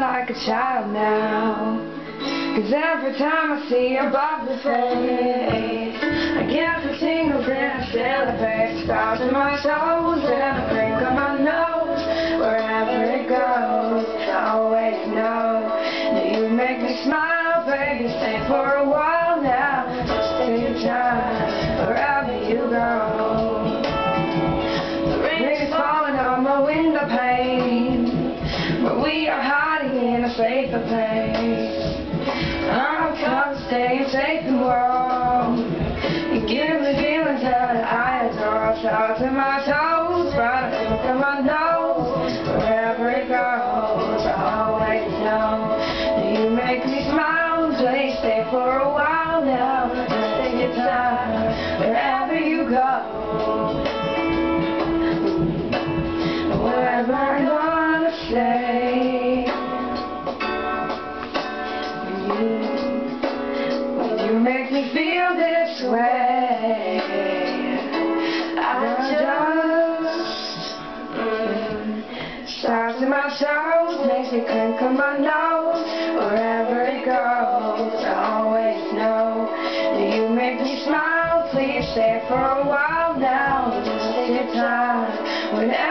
like a child now. 'Cause every time I see your bubbly face, I get the tingles and I celebrate. Stars in my toes and I think of my nose. Wherever it goes, I always know that you make me smile, baby. Stay for a while now. Just take your time, wherever you go. The rain is falling on my window pane, but we are hiding in a safer place. I'm come staying safe and warm. You give me feelings that I adore. Stars in my toes, but I think of my nose. Wherever it goes, I always know that you make me smile. Please stay for a while now. Just take your time, wherever you go. Wherever I wanna stay. You make me feel this way. I just stars in my toes, makes me clink on my nose. Wherever it goes, I always know that you make me smile. Please stay for a while now. Just take your time. Whenever